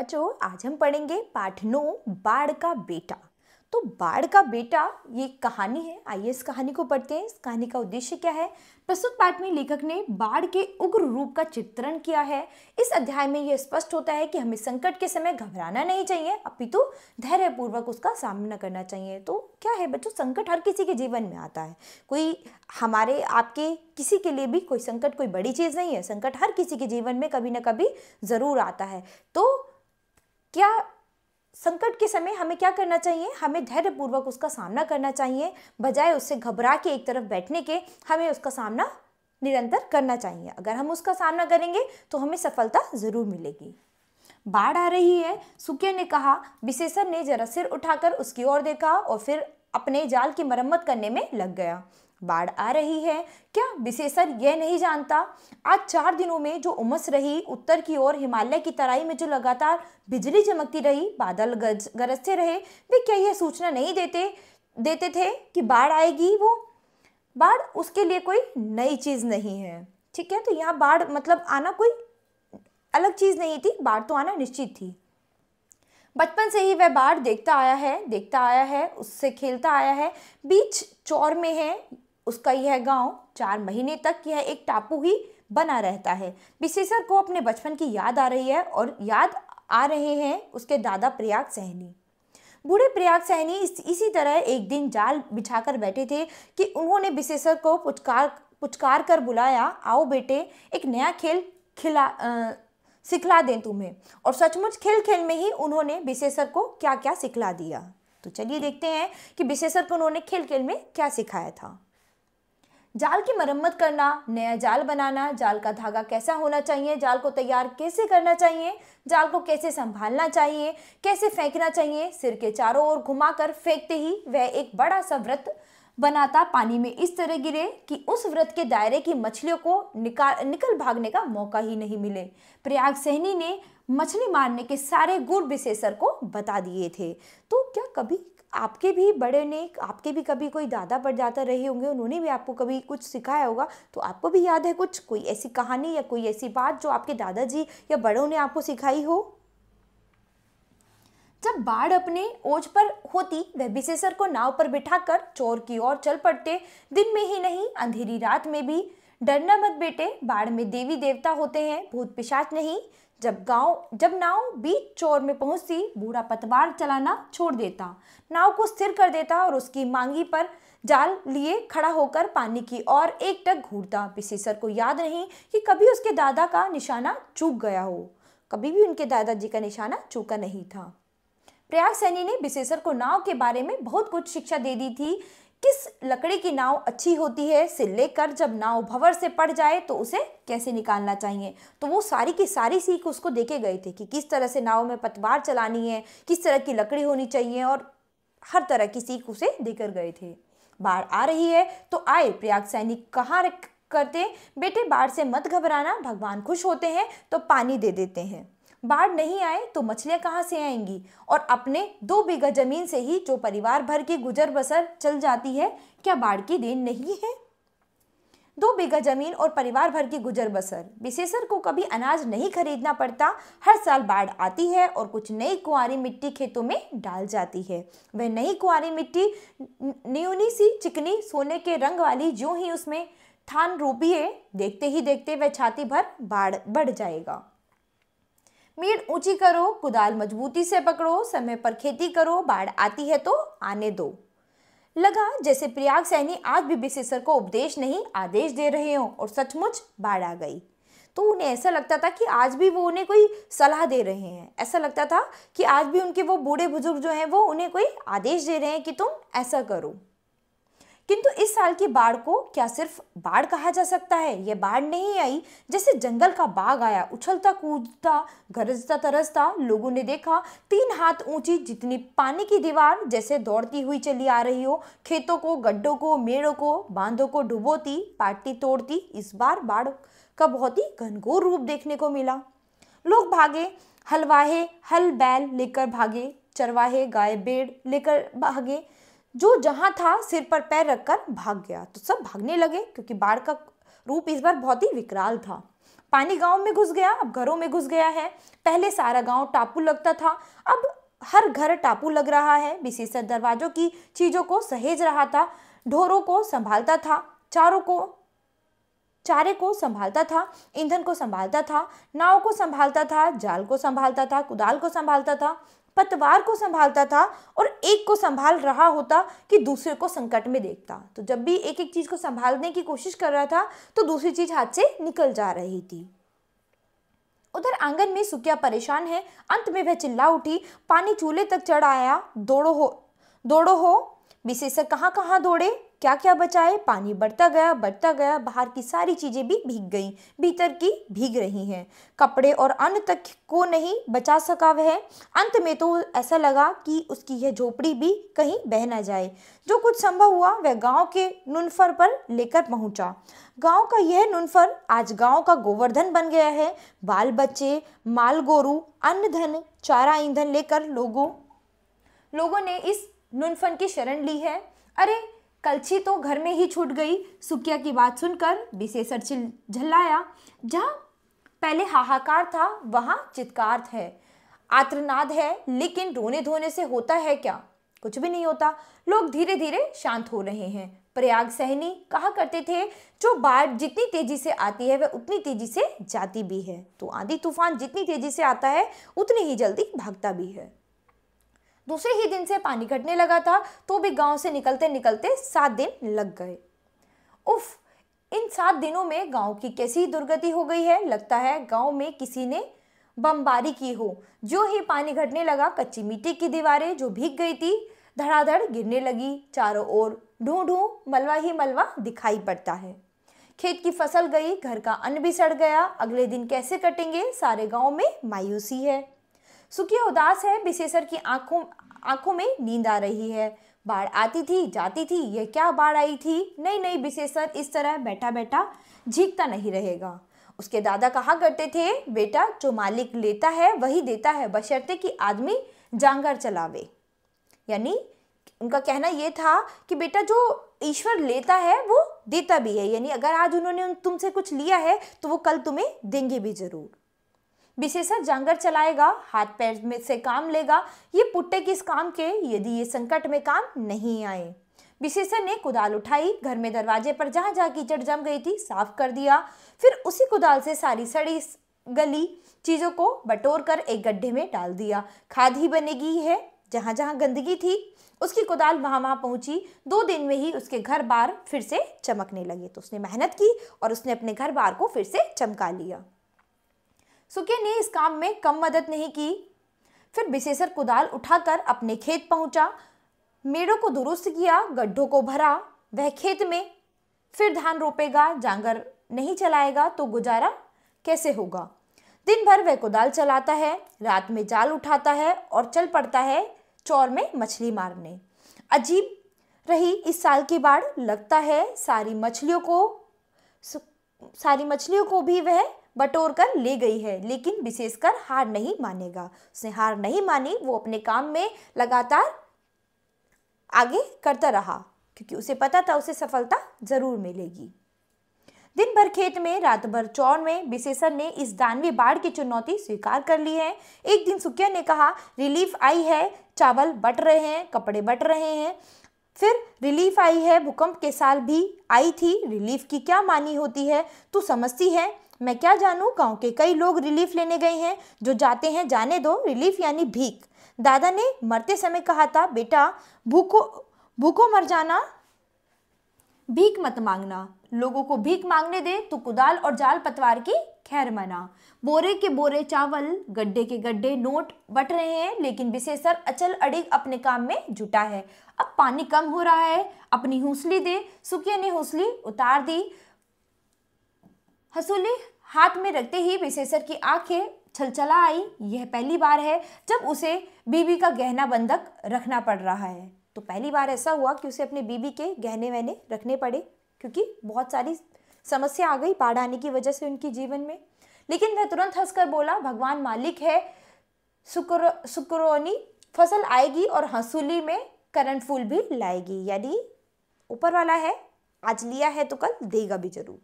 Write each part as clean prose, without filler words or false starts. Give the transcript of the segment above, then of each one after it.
बच्चों, आज हम पढ़ेंगे पाठ 9 बाढ़ का बेटा। तो बाढ़ का बेटा ये कहानी है। आइए इस कहानी को पढ़ते हैं। इस कहानी का उद्देश्य क्या है? प्रस्तुत पाठ में लेखक ने बाढ़ के उग्र रूप का चित्रण किया है। इस अध्याय में यह स्पष्ट होता है कि हमें संकट के समय घबराना नहीं चाहिए, अपितु धैर्यपूर्वक उसका सामना करना चाहिए। तो क्या है बच्चों, संकट हर किसी के जीवन में आता है। कोई हमारे आपके किसी के लिए भी कोई संकट कोई बड़ी चीज़ नहीं है। संकट हर किसी के जीवन में कभी ना कभी ज़रूर आता है। तो क्या संकट के समय हमें क्या करना चाहिए? हमें धैर्यपूर्वक उसका सामना करना चाहिए, बजाय उससे घबरा के एक तरफ बैठने के। हमें उसका सामना निरंतर करना चाहिए। अगर हम उसका सामना करेंगे तो हमें सफलता जरूर मिलेगी। बाढ़ आ रही है, सुकिया ने कहा। विशेषज्ञ ने जरा सिर उठाकर उसकी ओर देखा और फिर अपने जाल की मरम्मत करने में लग गया। बाढ़ आ रही है क्या विशेषज्ञ यह नहीं जानता? आज 4 दिनों में जो उमस रही, उत्तर की ओर हिमालय की तराई में जो लगातार बिजली चमकती रही, बादल गरजते रहे, वे क्या यह सूचना नहीं देते थे कि बाढ़ आएगी? वो बाढ़ उसके लिए कोई नई चीज नहीं है। ठीक है, तो यहाँ बाढ़ मतलब आना कोई अलग चीज नहीं थी, बाढ़ तो आना निश्चित थी। बचपन से ही वह बाढ़ देखता आया है, उससे खेलता आया है। बीच चौर में है उसका यह गांव। 4 महीने तक यह एक टापू ही बना रहता है। विशेषज्ञ को अपने बचपन की याद आ रही है और याद आ रहे हैं उसके दादा प्रयाग सहनी। बूढ़े प्रयाग सहनी इसी तरह एक दिन जाल बिछाकर बैठे थे कि उन्होंने विशेषज्ञ को पुचकार कर बुलाया, आओ बेटे, एक नया खेल सिखला दें तुम्हें। और सचमुच खेल खेल में ही उन्होंने विशेषज्ञ को क्या क्या सिखला दिया। तो चलिए देखते हैं कि विशेषज्ञ को उन्होंने खेल खेल में क्या सिखाया था। जाल की मरम्मत करना, नया जाल बनाना, जाल का धागा कैसा होना चाहिए, जाल को तैयार कैसे करना चाहिए, जाल को कैसे संभालना चाहिए, कैसे फेंकना चाहिए। सिर के चारों ओर घुमाकर फेंकते ही वह एक बड़ा सा वृत्त बनाता, पानी में इस तरह गिरे कि उस वृत्त के दायरे की मछलियों को निकल भागने का मौका ही नहीं मिले। प्रयाग सहनी ने मछली मारने के सारे गुर विशेषज्ञ को बता दिए थे। तो क्या कभी आपके भी बड़े ने, आपके भी कभी कोई दादा परदादा रहे होंगे, उन्होंने भी आपको कभी कुछ सिखाया होगा। तो आपको भी याद है कुछ कोई ऐसी कहानी या कोई ऐसी बात जो आपके दादाजी या बड़ों ने आपको सिखाई हो? जब बाढ़ अपने ओज पर होती, वह विशेषज्ञ को नाव पर बिठाकर चौर की ओर चल पड़ते। दिन में ही नहीं, अंधेरी रात में भी। डरना मत बेटे, बाढ़ में देवी देवता होते हैं, भूत पिशाच नहीं। जब नाव बीच चौर में पहुंचती, बूढ़ा पतवार चलाना छोड़ देता, नाव को स्थिर कर देता और उसकी मांगी पर जाल लिए खड़ा होकर पानी की ओर एकटक घूरता। विशेषज्ञ को याद नहीं कि कभी उसके दादा का निशाना चूक गया हो। कभी भी उनके दादाजी का निशाना चूका नहीं था। प्रयाग सहनी ने विशेषज्ञ को नाव के बारे में बहुत कुछ शिक्षा दे दी थी। किस लकड़ी की नाव अच्छी होती है से लेकर जब नाव भंवर से पड़ जाए तो उसे कैसे निकालना चाहिए, तो वो सारी की सारी सीख उसको देके गए थे कि किस तरह से नाव में पतवार चलानी है, किस तरह की लकड़ी होनी चाहिए, और हर तरह की सीख उसे देकर गए थे। बाढ़ आ रही है तो आए, प्रयाग सहनी कहाँ करते, बेटे बाढ़ से मत घबराना, भगवान खुश होते हैं तो पानी दे देते हैं। बाढ़ नहीं आए तो मछलियां कहाँ से आएंगी? और अपने 2 बीघा जमीन से ही जो परिवार भर की गुजर बसर चल जाती है, क्या बाढ़ की देन नहीं है? 2 बीघा जमीन और परिवार भर की गुजर बसर। विशेषज्ञ को कभी अनाज नहीं खरीदना पड़ता। हर साल बाढ़ आती है और कुछ नई कुंवारी मिट्टी खेतों में डाल जाती है। वह नई कुंवारी मिट्टी न्यूनी सी चिकनी सोने के रंग वाली, ज्यों ही उसमें थान रोपिए, देखते ही देखते वह छाती भर बाढ़ बढ़ जाएगा। मीड़ ऊंची करो, कुदाल मजबूती से पकड़ो, समय पर खेती करो, बाढ़ आती है तो आने दो। लगा जैसे प्रयाग सहनी आज भी विशेषज्ञ को उपदेश नहीं आदेश दे रहे हो, और सचमुच बाढ़ आ गई। तो उन्हें ऐसा लगता था कि आज भी वो उन्हें कोई सलाह दे रहे हैं। ऐसा लगता था कि आज भी उनके वो बूढ़े बुजुर्ग जो हैं वो उन्हें कोई आदेश दे रहे हैं कि तुम ऐसा करो। किंतु इस साल की बाढ़ को क्या सिर्फ बाढ़ कहा जा सकता है? यह बाढ़ नहीं आई जैसे जंगल का बाघ आया, उछलता कूदता गरजता तरसता। लोगों ने देखा 3 हाथ ऊंची जितनी पानी की दीवार जैसे दौड़ती हुई चली आ रही हो, खेतों को, गड्ढों को, मेड़ों को, बांधों को डुबोती, पाटती तोड़ती। इस बार बाढ़ का बहुत ही घनघोर रूप देखने को मिला। लोग भागे, हलवाहे हल बैल लेकर भागे, चरवाहे गाय भेड़ लेकर भागे, जो जहां था सिर पर पैर रखकर भाग गया। तो सब भागने लगे क्योंकि बाढ़ का रूप इस बार बहुत ही विकराल था। पानी गांव में घुस गया, अब घरों में घुस गया है। पहले सारा गांव टापू लगता था, अब हर घर टापू लग रहा है। विशेषर दरवाजों की चीजों को सहेज रहा था, ढोरों को संभालता था, चारे को संभालता था, ईंधन को संभालता था, नाव को संभालता था, जाल को संभालता था, कुदाल को संभालता था, पतवार को संभालता था, और एक को संभाल रहा होता कि दूसरे को संकट में देखता। तो जब भी एक एक चीज को संभालने की कोशिश कर रहा था तो दूसरी चीज हाथ से निकल जा रही थी। उधर आंगन में सुकिया परेशान है। अंत में वह चिल्ला उठी, पानी चूल्हे तक चढ़ आया, दौड़ो हो। विशेषर कहाँ कहाँ दौड़े, क्या क्या बचाए। पानी बढ़ता गया, बाहर की सारी चीजें भी भीग गईं, भीतर की भीग रही हैं। कपड़े और अन्न तक को नहीं बचा सका वह। अंत में तो ऐसा लगा कि उसकी यह झोपड़ी भी कहीं बह न जाए। जो कुछ संभव हुआ वह गांव के नुनफर पर लेकर पहुंचा। गांव का यह नुनफर आज गांव का गोवर्धन बन गया है। बाल बच्चे, माल गोरू, अन्न धन, चारा, ईंधन लेकर लोगों ने इस नुनफन की शरण ली है। अरे कलछी तो घर में ही छूट गई। सुकिया की बात सुनकर विशेषर झल्लाया। जहाँ पहले हाहाकार था वहां चित्कार है, आर्तनाद है, लेकिन रोने धोने से होता है क्या? कुछ भी नहीं होता। लोग धीरे धीरे शांत हो रहे हैं। प्रयाग सहनी कहा करते थे, जो बाढ़ जितनी तेजी से आती है वह उतनी तेजी से जाती भी है। तो आंधी तूफान जितनी तेजी से आता है उतनी ही जल्दी भागता भी है। दूसरे ही दिन से पानी घटने लगा था, तो भी गांव से निकलते निकलते 7 दिन लग गए। उफ, इन 7 दिनों में गांव की कैसी दुर्गति हो गई है। लगता है गांव में किसी ने बमबारी की हो। जो ही पानी घटने लगा, कच्ची मिट्टी की दीवारें जो भीग गई थी धड़ाधड़ गिरने लगी। चारों ओर ढूंढूं मलबा ही मलबा दिखाई पड़ता है। खेत की फसल गई, घर का अन्न भी सड़ गया। अगले दिन कैसे कटेंगे? सारे गांव में मायूसी है। सुकिया उदास है। विशेषर की आंखों में नींद आ रही है। बाढ़ आती थी जाती थी, यह क्या बाढ़ आई थी? नहीं, विशेषर इस तरह बैठा बैठा झींकता नहीं रहेगा। उसके दादा कहा करते थे, बेटा जो मालिक लेता है वही देता है, बशर्ते कि आदमी जांगर चलावे। यानी उनका कहना यह था कि बेटा जो ईश्वर लेता है वो देता भी है। यानी अगर आज उन्होंने तुमसे कुछ लिया है तो वो कल तुम्हें देंगे भी जरूर। विशेषर जांगर चलाएगा, हाथ पैर में से काम लेगा, ये पुट्टे किस काम के यदि ये संकट में काम नहीं आए। विशेषर ने कुदाल उठाई, घर में दरवाजे पर जहां जहां कीचड़ जम गई थी साफ कर दिया। फिर उसी कुदाल से सारी सड़ी गली चीजों को बटोर कर एक गड्ढे में डाल दिया। खाद ही बनेगी है। जहां जहां गंदगी थी उसकी कुदाल वहां वहां पहुंची। 2 दिन में ही उसके घर बार फिर से चमकने लगे। तो उसने मेहनत की और उसने अपने घर बार को फिर से चमका लिया। सुकिया ने इस काम में कम मदद नहीं की। फिर विशेषर कुदाल उठाकर अपने खेत पहुंचा, मेड़ों को दुरुस्त किया, गड्ढों को भरा। वह खेत में फिर धान रोपेगा। जांगर नहीं चलाएगा तो गुजारा कैसे होगा? दिन भर वह कुदाल चलाता है, रात में जाल उठाता है और चल पड़ता है चौर में मछली मारने। अजीब रही इस साल की बाढ़। लगता है सारी मछलियों को भी वह बटोर कर ले गई है, लेकिन विशेषकर हार नहीं मानेगा। उसने हार नहीं मानी, वो अपने काम में लगातार आगे करता रहा, क्योंकि उसे पता था उसे सफलता जरूर मिलेगी। दिन भर खेत में, रात भर चौर में विशेषर ने इस दानवी बाढ़ की चुनौती स्वीकार कर ली है। एक दिन सुकिया ने कहा, रिलीफ आई है, चावल बट रहे हैं, कपड़े बट रहे हैं। फिर रिलीफ आई है, भूकंप के साल भी आई थी। रिलीफ की क्या मानी होती है तू समझती है? मैं क्या जानूं। गांव के कई लोग रिलीफ लेने गए हैं, जो जाते हैं जाने दो। रिलीफ यानी भीख। दादा ने मरते समय कहा था, बेटा भूखो मर जाना, भीख मत मांगना। लोगों को भीख मांगने दे तो कुदाल और जाल पतवार की खैर मना। बोरे के बोरे चावल, गड्ढे के गड्ढे नोट बट रहे हैं, लेकिन विशेषर अचल अड़िग अपने काम में जुटा है। अब पानी कम हो रहा है, अपनी हौसली दे। सुकिया ने हौसली उतार दी। हसूली हाथ में रखते ही विशेषर की आंखें छलछला आई। यह पहली बार है जब उसे बीवी का गहना बंधक रखना पड़ रहा है। तो पहली बार ऐसा हुआ कि उसे अपने बीवी के गहने वहने रखने पड़े, क्योंकि बहुत सारी समस्या आ गई बाढ़ आने की वजह से उनके जीवन में। लेकिन वह तुरंत हंसकर बोला, भगवान मालिक है, शुक्रोनी फसल आएगी और हंसूली में करण फूल भी लाएगी। यानी ऊपर वाला है, आज लिया है तो कल देगा भी जरूर।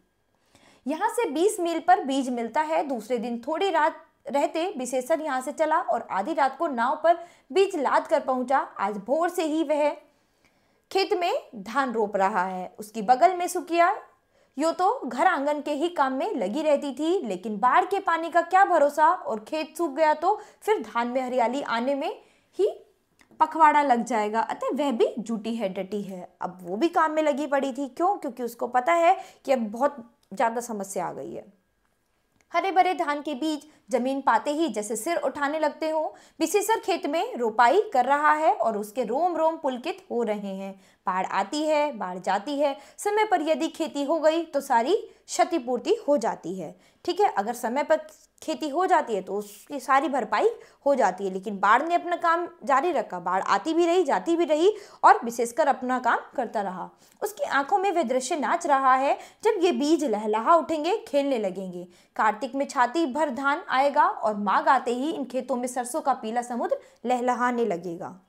यहाँ से 20 मील पर बीज मिलता है। दूसरे दिन थोड़ी रात रहते विशेषण यहाँ से चला और आधी रात को नाव पर बीज लाद कर पहुंचा। आज भोर से ही वह खेत में धान रोप रहा है। उसकी बगल में सुकिया यो तो घर आंगन के ही काम में लगी रहती थी, लेकिन बाढ़ के पानी का क्या भरोसा, और खेत सूख गया तो फिर धान में हरियाली आने में ही पखवाड़ा लग जाएगा। अतः वह भी जुटी है, डटी है। अब वो भी काम में लगी पड़ी थी। क्यों? क्योंकि उसको पता है कि अब बहुत ज़्यादा समस्या आ गई है। हरे भरे धान के बीज जमीन पाते ही जैसे सिर उठाने लगते हो। विशेषर खेत में रोपाई कर रहा है और उसके रोम रोम पुलकित हो रहे हैं। बाढ़ आती है, बाढ़ जाती है। समय पर यदि खेती हो गई तो सारी क्षतिपूर्ति हो जाती है। ठीक है, अगर समय पर खेती हो जाती है तो उसकी सारी भरपाई हो जाती है। लेकिन बाढ़ ने अपना काम जारी रखा। बाढ़ आती भी रही, जाती भी रही और विशेषकर अपना काम करता रहा। उसकी आंखों में वह दृश्य नाच रहा है जब ये बीज लहलहा उठेंगे, खेलने लगेंगे। कार्तिक में छाती भर धान आएगा और माघ आते ही इन खेतों में सरसों का पीला समुद्र लहलहाने लगेगा।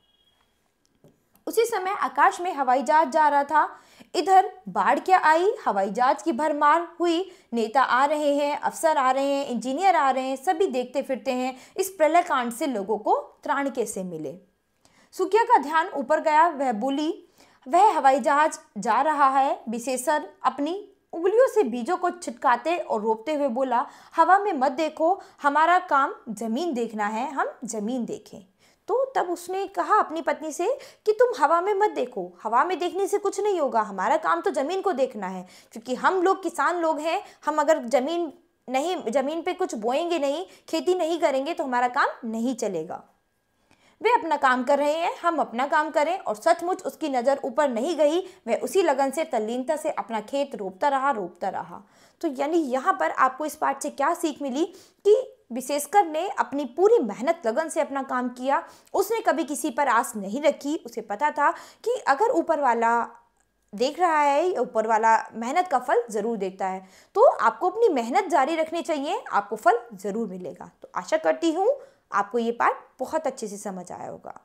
उसी समय आकाश में हवाई जहाज जा रहा था। इधर बाढ़ क्या आई, हवाई जहाज की भरमार हुई। नेता आ रहे हैं, अफसर आ रहे हैं, इंजीनियर आ रहे हैं, सभी देखते फिरते हैं इस प्रलय कांड से लोगों को त्राण कैसे मिले। सुकिया का ध्यान ऊपर गया। वह बोली, वह हवाई जहाज जा रहा है। विशेषर अपनी उंगलियों से बीजों को छिटकाते और रोपते हुए बोला, हवा में मत देखो, हमारा काम जमीन देखना है, हम जमीन देखें। तो तब उसने कहा अपनी पत्नी से कि तुम हवा में मत देखो, हवा में देखने से कुछ नहीं होगा, हमारा काम तो जमीन को देखना है। क्योंकि हम लोग किसान लोग हैं, हम अगर जमीन पे कुछ बोएंगे नहीं, खेती नहीं करेंगे तो हमारा काम नहीं चलेगा। वे अपना काम कर रहे हैं, हम अपना काम करें। और सचमुच उसकी नज़र ऊपर नहीं गई। वह उसी लगन से, तल्लीनता से अपना खेत रोपता रहा। तो यानी यहाँ पर आपको इस पाठ से क्या सीख मिली कि विशेषकर ने अपनी पूरी मेहनत लगन से अपना काम किया। उसने कभी किसी पर आस नहीं रखी। उसे पता था कि अगर ऊपर वाला देख रहा है, ऊपर वाला मेहनत का फल जरूर देता है। तो आपको अपनी मेहनत जारी रखनी चाहिए, आपको फल जरूर मिलेगा। तो आशा करती हूँ आपको ये पाठ बहुत अच्छे से समझ आया होगा।